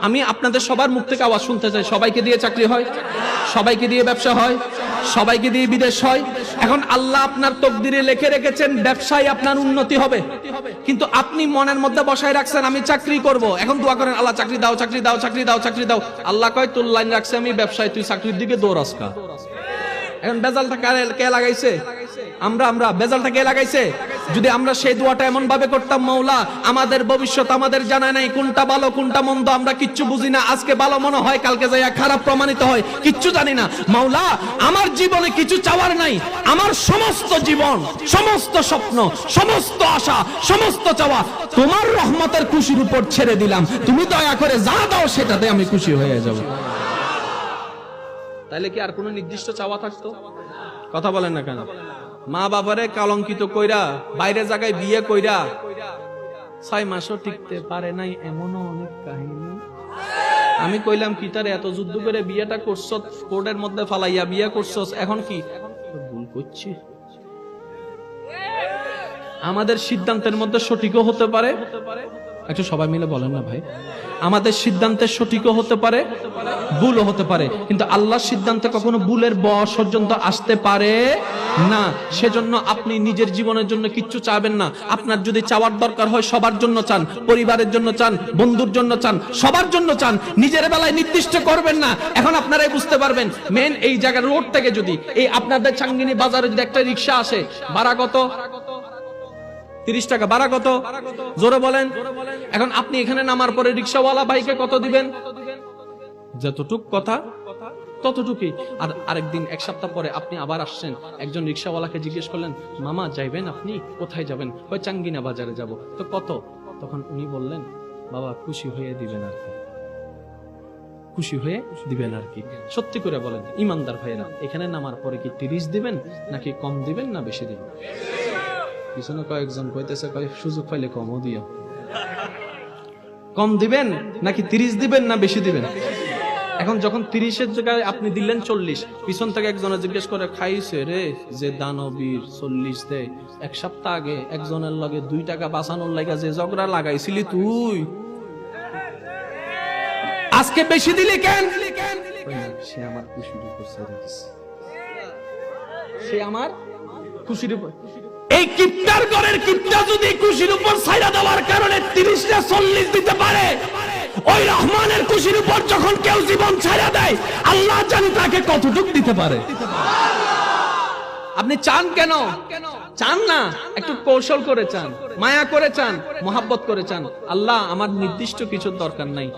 আমি আপনাদের সবার মুখ থেকে আওয়াজ শুনতে চাই, সবাইকে দিয়ে চাকরি হয়, সবাইকে দিয়ে ব্যবসা হয়, সবাইকে দিয়ে বিদেশ হয়। এখন আল্লাহ আপনার তকদিরে লিখে রেখেছেন ব্যবসায় আপনার উন্নতি হবে, কিন্তু আপনি মনের মধ্যে বসায় রাখছেন আমি চাকরি করব। এখন দোয়া করেন আল্লাহ চাকরি দাও, চাকরি দাও, চাকরি দাও, চাকরি দাও। আল্লাহ কয় তোর লাইন রাখছে আমি ব্যবসায়, তুই চাকরির দিকে দৌড়াস কা। এখন বেজালটা কে লাগাইছে? আমরা বেজালটা কে লাগাইছে? যদি আমরা সেই দোয়াটা এমন ভাবে করতাম, মাওলা আমাদের ভবিষ্যৎ আমাদের জানা নাই, কোনটা ভালো কোনটা মন্দ আমরা কিচ্ছু বুঝি না, আজকে ভালো মনে হয় কালকে যাইয়া খারাপ প্রমাণিত হয়, কিচ্ছু জানি না। মাওলা আমার জীবনে কিছু চাওয়ার নাই, আমার সমস্ত জীবন, সমস্ত স্বপ্ন, সমস্ত আশা, সমস্ত চাওয়া তোমার রহমতের খুশির উপর ছেড়ে দিলাম, তুমি দয়া করে যা দাও সেটাতে আমি খুশি হয়ে যাব। তাইলে কি আর কোনো নির্দিষ্ট চাওয়া থাকতো? কথা বলেন না কেন? মা বাবারে কলঙ্কিত কইরা বাইরে জায়গায় বিয়ে কইরা 6 মাসও টিকতে পারে নাই, এমনও অনেক কাহিনী। আমি কইলাম কি তারে এত যুদ্ধ করে বিয়েটা করছস, কোর্টের মধ্যে ফালাইয়া বিয়ে করছস, এখন কি ভুল করছি? আমাদের সিদ্ধান্তের মধ্যে সঠিকও হতে পারে, একটু সবাই মিলে বলেন না ভাই, আমাদের সিদ্ধান্তের সঠিকও হতে পারে, ভুলও হতে পারে, কিন্তু আল্লাহর সিদ্ধান্তে কখনো ভুলের বশ পর্যন্ত আসতে পারে না। সেজন্য আপনি নিজের জীবনের জন্য কিচ্ছু চাবেন না। আপনার যদি চাওয়ার দরকার হয় সবার জন্য চান, পরিবারের জন্য চান, বন্ধুর জন্য চান, সবার জন্য চান, নিজের বেলায় নির্দিষ্ট করবেন না। এখন আপনারাই বুঝতে পারবেন মেন এই জায়গার রোড থেকে যদি এই আপনাদের চাঙ্গিনী বাজারে যদি একটা রিক্সা আসে, ভাড়া কত? 30 টাকা। ভাড়া কত? জোরে বলেন। এখন আপনি এখানে নামার পরে রিক্সাওয়ালা ভাইকে কত দিবেন? যতটুক কথা ততটুকুই। আর আরেকদিন এক সপ্তাহ পরে আপনি আবার আসছেন, একজন রিক্সাওয়ালাকে জিজ্ঞেস করলেন মামা যাইবেন আপনি? কোথায় যাবেন? ওই চাঙ্গিনা বাজারে যাব। তো কত? তখন উনি বললেন বাবা খুশি হয়ে দিবেন আর কি, খুশি হয়ে দিবেন আর কি। সত্যি করে বলেন ইমানদার ভাইয়েরা, এখানে নামার পরে কি 30 দিবেন নাকি কম দিবেন না বেশি দিবেন? পিছনে কয়েকজন কইতেছে সুযোগ পাইলে কমও দিও। কম দিবেন নাকি 30 দিবেন না বেশি দিবেন? এখন যখন 30-এর জায়গায় আপনি দিলেন 40, পিছন থেকে একজনে জিজ্ঞেস করে খাইছে রে যে দানবীর 40 দেয়, এক সপ্তাহ আগে একজনের লগে 2 টাকা বাঁচানোর লাগা যে ঝগড়া লাগাইছিলি তুই, আজকে বেশি দিলি কেন? সে আমার খুশির উপর ছেড়ে দিছে, সে আমার খুশির উপর। এই কিপটার ঘরের কিপটা যদি খুশির উপর ছাইরা দেওয়ার কারণে 30 না 40 দিতে পারে, ওই রহমানের খুশির উপর যখন কেউ জীবন ছাইরা দেয় আল্লাহ জানে তাকে কতটুকু দিতে পারে। আপনি চান কেন? চান না, একটু কৌশল করে চান, মায়া করে চান, মোহাব্বত করে চান। আল্লাহ আমার নির্দিষ্ট কিছুর দরকার নাই,